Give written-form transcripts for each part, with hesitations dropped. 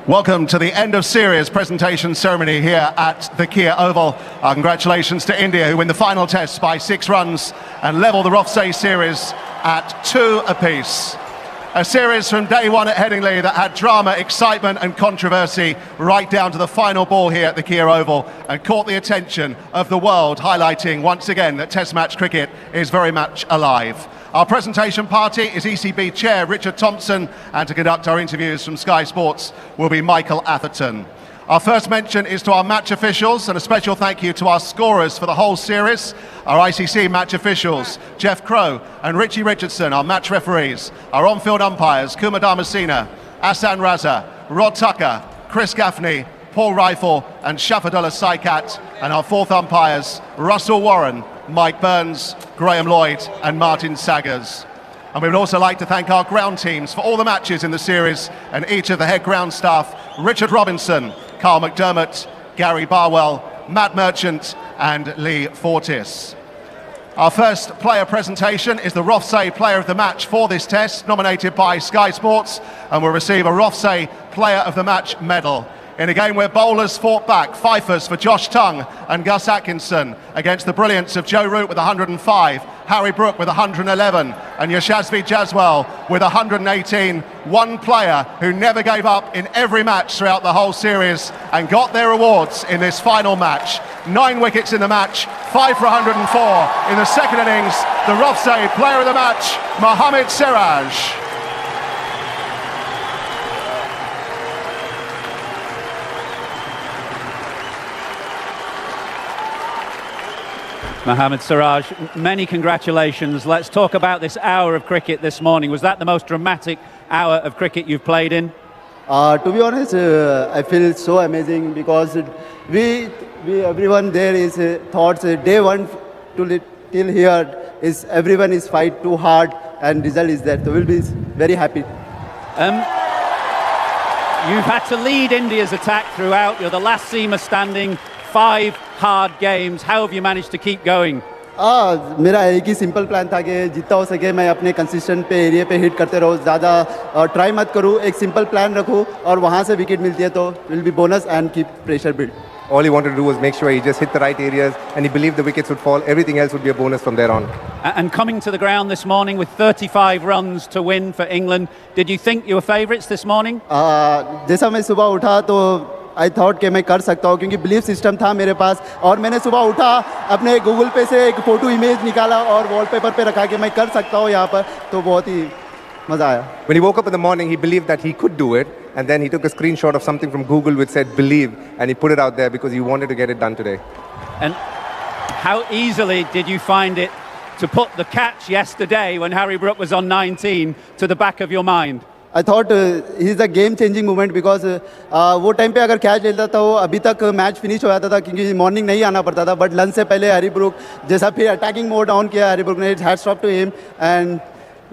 Welcome to the end of series presentation ceremony here at the Kia Oval. Our congratulations to India, who win the final test by 6 runs and level the Rothsay series at 2 apiece. A series from day one at Headingley that had drama, excitement and controversy right down to the final ball here at the Kia Oval and caught the attention of the world, highlighting once again that Test match cricket is very much alive. Our presentation party is ECB Chair Richard Thompson, and to conduct our interviews from Sky Sports will be Michael Atherton. Our first mention is to our match officials, and a special thank you to our scorers for the whole series, our ICC match officials, Jeff Crow and Richie Richardson, our match referees, our on-field umpires, Kumar Dharmasena, Asan Raza, Rod Tucker, Chris Gaffney, Paul Rifle and Shafadullah Saikat, and our fourth umpires, Russell Warren, Mike Burns, Graham Lloyd and Martin Saggers. And we would also like to thank our ground teams for all the matches in the series and each of the head ground staff, Richard Robinson, Carl McDermott, Gary Barwell, Matt Merchant and Lee Fortis. Our first player presentation is the Rothsay Player of the Match for this test, nominated by Sky Sports, and will receive a Rothsay Player of the Match medal. In a game where bowlers fought back, fifers for Josh Tongue and Gus Atkinson against the brilliance of Joe Root with 105, Harry Brook with 111 and Yashasvi Jaswal with 118. One player who never gave up in every match throughout the whole series and got their awards in this final match. 9 wickets in the match, 5 for 104 in the second innings. The Rothsay Player of the Match, Mohammed Siraj. Mohammed Siraj, many congratulations. Let's talk about this hour of cricket this morning. Was that the most dramatic hour of cricket you've played in? To be honest, I feel so amazing because we everyone there is thoughts day one till here is everyone is fight too hard and result is there. So we'll be very happy. You've had to lead India's attack throughout. You're the last seamer standing. 5 hard games. How have you managed to keep going? मेरा एक ही simple plan था कि जितना हो सके मैं अपने consistent पे एरिया पे हिट करते रहूँ, ज़्यादा ट्राई मत करूँ, एक सिंपल प्लान रखूँ और वहाँ से विकेट मिलती है तो will be bonus and keep pressure build. All he wanted to do was make sure he just hit the right areas and he believed the wickets would fall. Everything else would be a bonus from there on. And coming to the ground this morning with 35 runs to win for England, did you think you were favourites this morning? जैसा मैं सुबह उठा तो I thought कि मैं कर सकता हूँ क्योंकि बिलीफ सिस्टम था मेरे पास और मैंने सुबह उठा अपने गूगल पे से एक फ़ोटो इमेज निकाला और वॉलपेपर पे रखा कि मैं कर सकता हूँ यहाँ पर, तो बहुत ही मज़ा आया. When he woke up in the morning, he believed that he could do it, and then he took a screenshot of something from Google which said believe, and he put it out there because he wanted to get it done today. And how easily did you find it to put the catch yesterday when Harry Brook was on 19 to the back of your mind? I thought he is a game changing moment because वो time पे अगर catch लेता था वो अभी तक match finish हो जाता था क्योंकि मॉर्निंग नहीं आना पड़ता था, बट लंच से पहले हैरी ब्रुक जैसा फिर अटैकिंग मोड ऑन किया हैरी ब्रुक ने, it's hats off to him and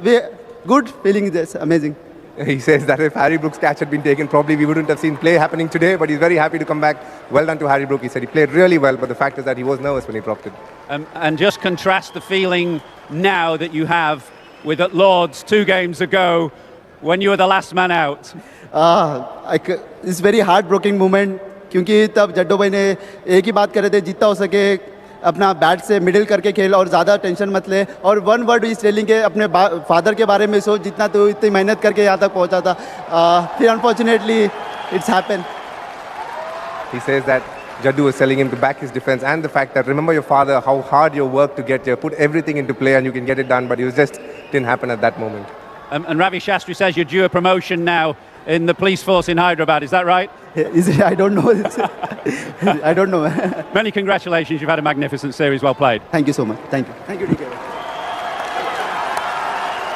we good feeling this amazing. He says that if Harry Brook's catch had been taken, probably we wouldn't have seen play happening today, but he's very happy to come back. Well done to Harry Brook. He said he played really well, but the fact is that he was nervous when he dropped it. And just contrast the feeling now that you have with at Lord's 2 games ago, when you were the last man out. It's very heartbreaking moment क्योंकि तब जड्डो भाई ने एक ही बात कर रहे थे, जितना हो सके अपना बैट से मिडिल करके खेल और ज़्यादा टेंशन मत ले, और वन वर्ड इस टेलिंग के अपने फादर के बारे में सोच, जितना तो इतनी मेहनत करके यहाँ तक पहुँचा था, फिर unfortunately it's happen. He says that Jaddu was telling him to back his defense and the fact that remember your father, how hard you worked to get here, put everything into play and you can get it done, but it was just didn't happen at that moment. And Ravi Shastri says you're due a promotion now in the police force in Hyderabad. Is that right? I don't know. I don't know. Many congratulations. You've had a magnificent series. Well played. Thank you so much. Thank you. Thank you, DK.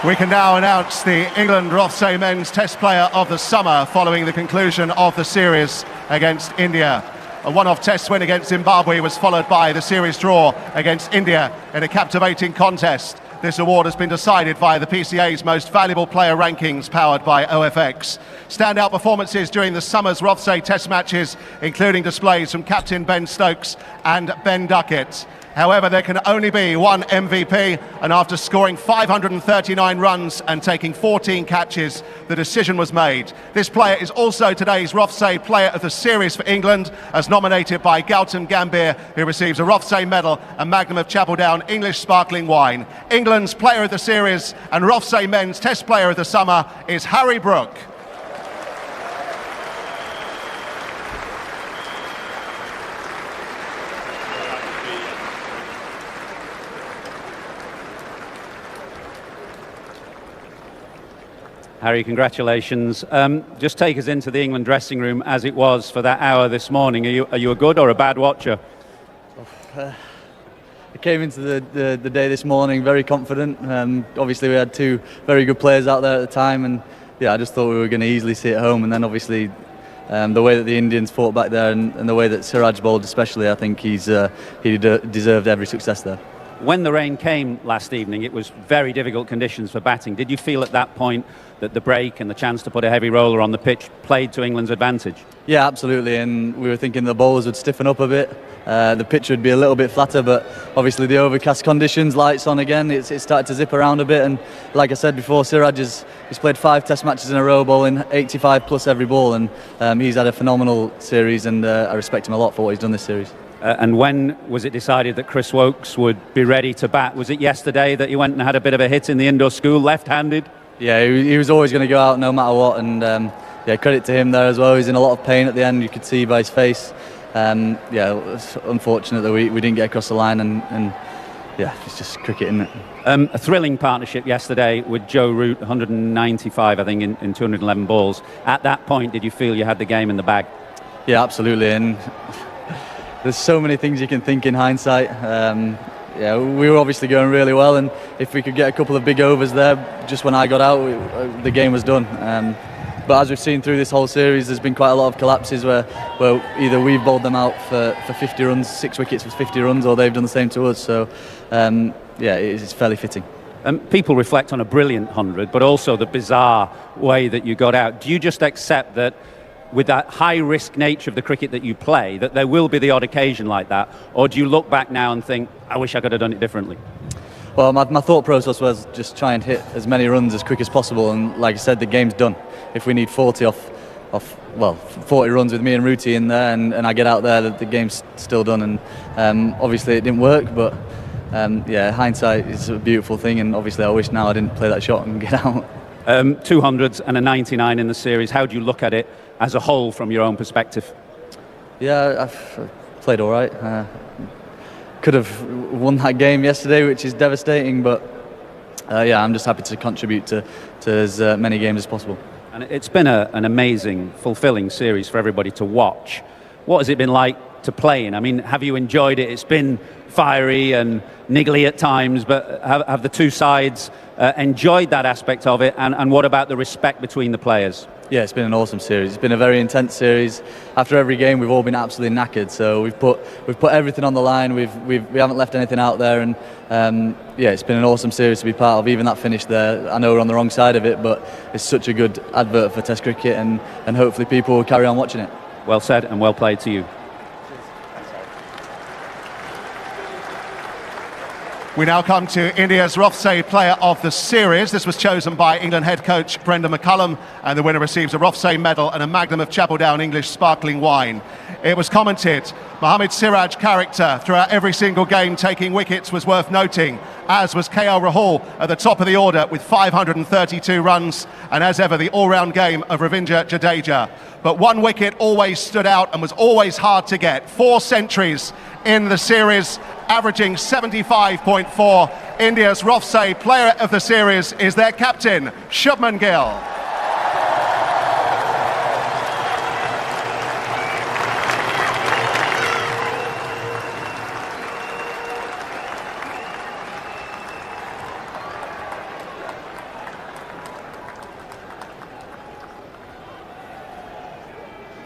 We can now announce the England Rothsay Men's Test Player of the Summer following the conclusion of the series against India. A one-off test win against Zimbabwe was followed by the series draw against India in a captivating contest. This award has been decided via the PCA's Most Valuable Player rankings powered by OFX. Standout performances during the summer's Rothsay Test matches, including displays from captain Ben Stokes and Ben Duckett. However, there can only be one MVP, and after scoring 539 runs and taking 14 catches, the decision was made. This player is also today's Rothsay Player of the Series for England, as nominated by Gautam Gambhir, who receives a Rothsay medal and Magnum of Chapeldown English Sparkling Wine. England's Player of the Series and Rothsay Men's Test Player of the Summer is Harry Brook. Harry, congratulations. Just take us into the England dressing room as it was for that hour this morning. Are you a good or a bad watcher? I came into the day this morning very confident. Obviously, we had two very good players out there at the time, and yeah, I just thought we were going to easily sit at home. And then obviously, the way that the Indians fought back there and the way that Siraj bowled, especially, I think he deserved every success there. When the rain came last evening, it was very difficult conditions for batting. Did you feel at that point that the break and the chance to put a heavy roller on the pitch played to England's advantage? Yeah, absolutely, and we were thinking the bowlers would stiffen up a bit. The pitch would be a little bit flatter, but obviously the overcast conditions, lights on again, it started to zip around a bit. And like I said before, Siraj he's played 5 Test matches in a row, bowling 85 plus every ball, and he's had a phenomenal series, and I respect him a lot for what he's done this series. And when was it decided that Chris Woakes would be ready to bat? Was it yesterday that he went and had a bit of a hit in the indoor school, left-handed? Yeah, he was always going to go out no matter what, and yeah, credit to him there as well. He's in a lot of pain at the end, you could see by his face. Yeah, it's unfortunate that we didn't get across the line, and yeah, it's just cricket, isn't it? A thrilling partnership yesterday with Joe Root, 195, I think, in 211 balls. At that point, did you feel you had the game in the bag? Yeah, absolutely, and there's so many things you can think in hindsight. Yeah, we were obviously going really well, and if we could get a couple of big overs there, just when I got out, the game was done. But as we've seen through this whole series, there's been quite a lot of collapses where either we've bowled them out for 50 runs, 6 wickets for 50 runs, or they've done the same to us. So, yeah, it's fairly fitting. People reflect on a brilliant 100, but also the bizarre way that you got out. Do you just accept that with that high-risk nature of the cricket that you play, that there will be the odd occasion like that? Or do you look back now and think, I wish I could have done it differently? Well, my thought process was just try and hit as many runs as quick as possible, and like I said, the game's done. If we need 40 well, 40 runs with me and Rooty in there, and I get out there, the game's still done. And obviously it didn't work, but yeah, hindsight is a beautiful thing, and obviously I wish now I didn't play that shot and get out. 200s and a 99 in the series. How do you look at it as a whole from your own perspective? Yeah, I've played all right. Could have won that game yesterday, which is devastating, but yeah, I'm just happy to contribute to as many games as possible. And it's been an amazing, fulfilling series for everybody to watch. What has it been like to play in? I mean, have you enjoyed it? It's been fiery and niggly at times, but have the two sides enjoyed that aspect of it? And what about the respect between the players? Yeah, it's been an awesome series. It's been a very intense series. After every game, we've all been absolutely knackered. So we've put everything on the line. We haven't left anything out there, and yeah, it's been an awesome series to be part of. Even that finish there, I know we're on the wrong side of it, but it's such a good advert for Test cricket, and hopefully people will carry on watching it. Well said and well played to you. We now come to India's Rothsay Player of the Series. This was chosen by England head coach Brendan McCullum, and the winner receives a Rothsay medal and a Magnum of Chapeldown English Sparkling Wine. It was commented, Mohammed Siraj character throughout every single game taking wickets was worth noting, as was KL Rahul at the top of the order with 532 runs, and as ever the all-round game of Ravindra Jadeja. But one wicket always stood out and was always hard to get. 4 centuries in the series, averaging 75.4. India's Rothsay Player of the Series is their captain, Shubman Gill.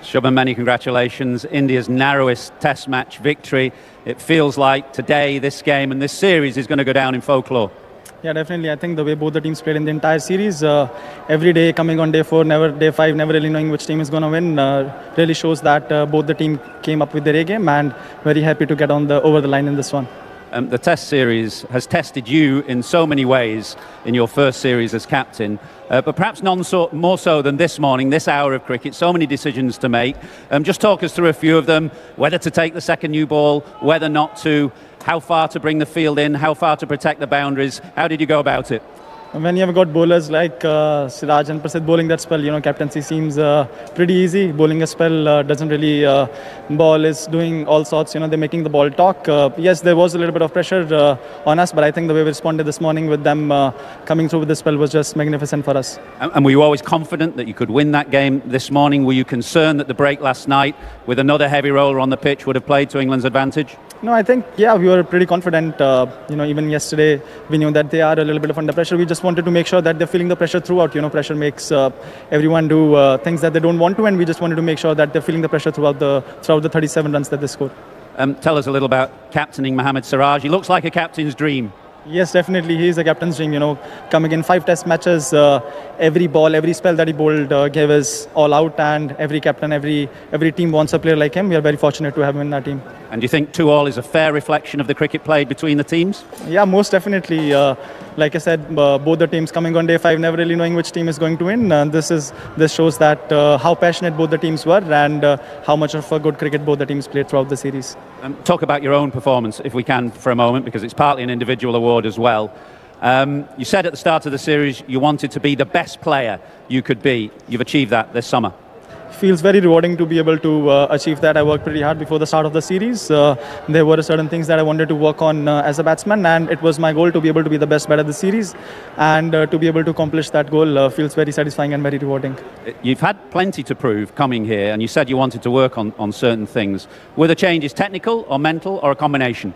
Shubman, many congratulations. India's narrowest Test match victory. It feels like today, this game and this series is going to go down in folklore. Yeah, definitely. I think the way both the teams played in the entire series, every day coming on day 4, day 5, never really knowing which team is going to win, really shows that both the team came up with their A game, and very happy to get over the line in this one. The Test series has tested you in so many ways in your first series as captain, but perhaps none more so than this morning, this hour of cricket. So many decisions to make. Just talk us through a few of them, whether to take the second new ball, whether not to, how far to bring the field in, how far to protect the boundaries. How did you go about it? When you have got bowlers like Siraj and Prasidh bowling that spell, captaincy seems pretty easy. Bowling a spell doesn't really, ball is doing all sorts, they're making the ball talk. Yes, there was a little bit of pressure on us, but I think the way we responded this morning with them coming through with the spell was just magnificent for us. And were you always confident that you could win that game this morning? Were you concerned that the break last night with another heavy roller on the pitch would have played to England's advantage? No, I think, we were pretty confident. Even yesterday, we knew that they are a little bit of under pressure. We just wanted to make sure that they're feeling the pressure throughout. Pressure makes everyone do things that they don't want to, and we just wanted to make sure that they're feeling the pressure throughout the 37 runs that they scored. Tell us a little about captaining Mohammed Siraj. He looks like a captain's dream. Yes, definitely. He is a captain's dream. Coming in 5 Test matches, every ball, every spell that he bowled gave us all out, and every captain, every team wants a player like him. We are very fortunate to have him in our team. And do you think 2-2 is a fair reflection of the cricket played between the teams? Yeah, most definitely. Like I said, both the teams coming on day 5, never really knowing which team is going to win. This shows that how passionate both the teams were, and how much of a good cricket both the teams played throughout the series. Talk about your own performance, if we can, for a moment, because it's partly an individual award as well. You said at the start of the series you wanted to be the best player you could be. You've achieved that this summer. Feels very rewarding to be able to achieve that. I worked pretty hard before the start of the series. There were certain things that I wanted to work on as a batsman, and it was my goal to be able to be the best batter of the series, and to be able to accomplish that goal feels very satisfying and very rewarding. You've had plenty to prove coming here, and you said you wanted to work on certain things. Were the changes technical or mental, or a combination?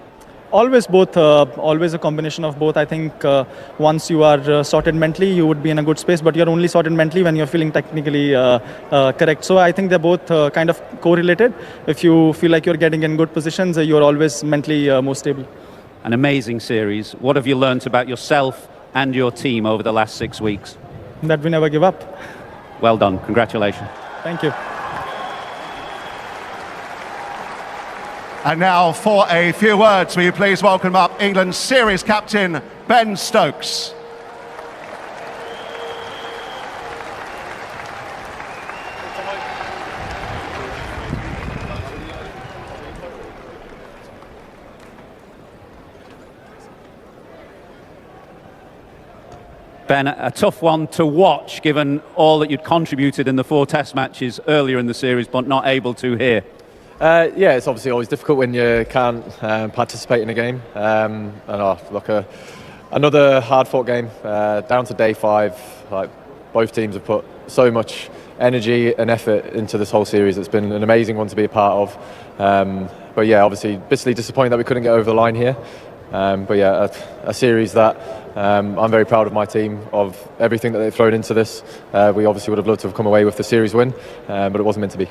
Always both, always a combination of both. I think once you are sorted mentally, you would be in a good space, but you're only sorted mentally when you're feeling technically correct. So I think they're both kind of correlated. If you feel like you're getting in good positions, you're always mentally more stable. An amazing series. What have you learnt about yourself and your team over the last 6 weeks? That we never give up. Well done. Congratulations. Thank you. And now for a few words, will you please welcome up England's series captain, Ben Stokes. Ben, a tough one to watch given all that you'd contributed in the 4 Test matches earlier in the series, but not able to here. Yeah, it's obviously always difficult when you can't participate in a game. Another hard-fought game, down to day 5. Like, both teams have put so much energy and effort into this whole series. It's been an amazing one to be a part of. But yeah, obviously, bitterly disappointed that we couldn't get over the line here. But yeah, a series that I'm very proud of my team, of everything that they've thrown into this. We obviously would have loved to have come away with the series win, but it wasn't meant to be.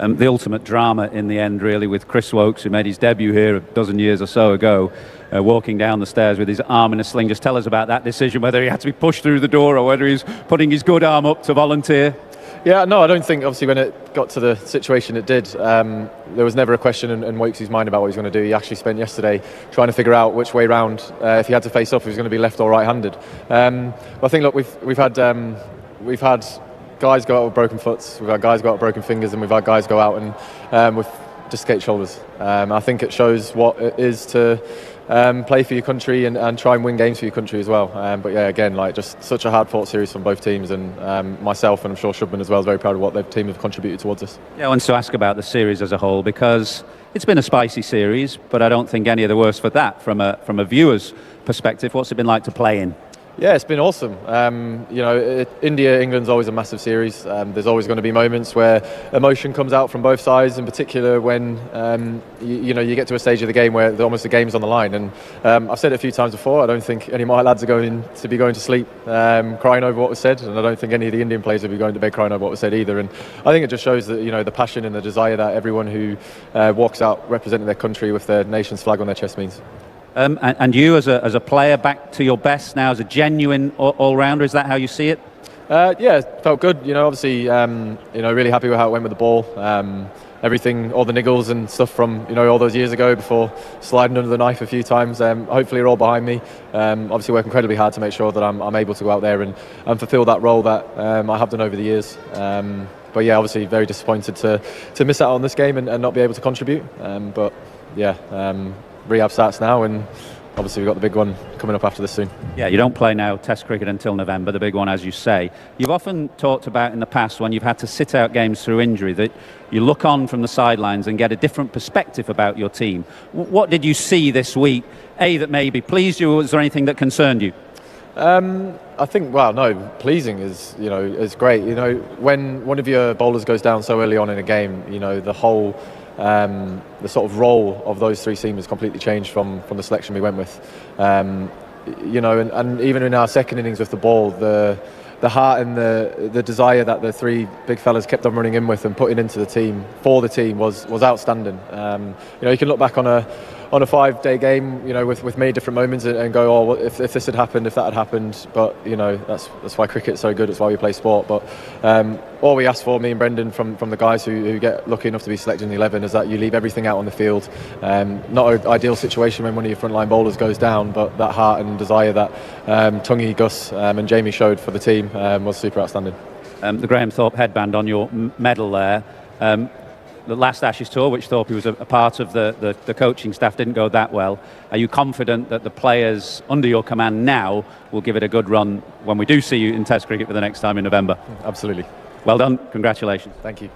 The ultimate drama in the end, really, with Chris Woakes, who made his debut here a dozen years or so ago, walking down the stairs with his arm in a sling. Just tell us about that decision, whether he had to be pushed through the door or whether he's putting his good arm up to volunteer. Yeah, no, I don't think, obviously, when it got to the situation it did, there was never a question in Woakes' mind about what he was going to do. He actually spent yesterday trying to figure out which way round, if he had to face off, if he was going to be left or right-handed. But I think, look, we've had guys go out with broken foots, we've had guys go out with broken fingers, and we've had guys go out and with dislocated shoulders. I think it shows what it is to play for your country and try and win games for your country as well. But yeah, again, like, just such a hard-fought series from both teams, and myself, and I'm sure Shubman as well, is very proud of what their team have contributed towards us. Yeah, I want to ask about the series as a whole, because it's been a spicy series, but I don't think any of the worse for that from a viewer's perspective. What's it been like to play in? Yeah, it's been awesome. India, England's always a massive series. There's always going to be moments where emotion comes out from both sides, in particular when you get to a stage of the game where almost the game's on the line. And I've said it a few times before, I don't think any of my lads are going to sleep crying over what was said, and I don't think any of the Indian players will be going to bed crying over what was said either. And I think it just shows that the passion and the desire that everyone who walks out representing their country with their nation's flag on their chest means. And you, as a player, back to your best now, as a genuine all-rounder, is that how you see it? Yeah, felt good. Obviously, really happy with how it went with the ball. Everything, all the niggles and stuff from all those years ago before sliding under the knife a few times. Hopefully, are all behind me. Obviously, work incredibly hard to make sure that I'm able to go out there and fulfil that role that I have done over the years. But yeah, obviously, very disappointed to miss out on this game and not be able to contribute. But yeah, rehab starts now, and obviously we've got the big one coming up after this soon. Yeah, you don't play now Test cricket until November, the big one, as you say. You've often talked about in the past when you've had to sit out games through injury that you look on from the sidelines and get a different perspective about your team. What did you see this week, that maybe pleased you, or was there anything that concerned you? I think, pleasing is great. When one of your bowlers goes down so early on in a game, the whole the sort of role of those three seamers completely changed from the selection we went with. And even in our second innings with the ball, the heart and the desire that the three big fellas kept on running in with and putting into the team for the team was outstanding. You can look back on a 5-day game, with many different moments and go, oh, well, if this had happened, if that had happened. But that's why cricket's so good. It's why we play sport. But all we ask for, me and Brendan, from the guys who get lucky enough to be selected in the 11, is that you leave everything out on the field. Not an ideal situation when one of your frontline bowlers goes down, but that heart and desire that Tungi, Gus, and Jamie showed for the team was super outstanding. The Graham Thorpe headband on your medal there. The last Ashes tour, which Thorpe was a part of the coaching staff, didn't go that well. Are you confident that the players under your command now will give it a good run when we do see you in Test cricket for the next time in November? Absolutely. Well done. Congratulations. Thank you.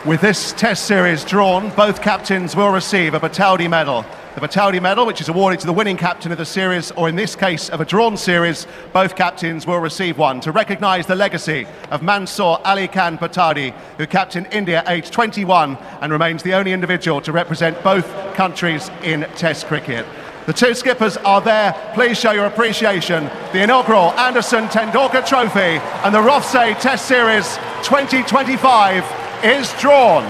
With this Test series drawn, both captains will receive a Bataldi medal. The Bataldi medal, which is awarded to the winning captain of the series, or in this case of a drawn series, both captains will receive one to recognise the legacy of Mansoor Ali Khan Bataldi, who captained India aged 21 and remains the only individual to represent both countries in Test cricket. The two skippers are there. Please show your appreciation. The inaugural Anderson Tendulkar Trophy and the Rothsay Test Series 2025 is drawn.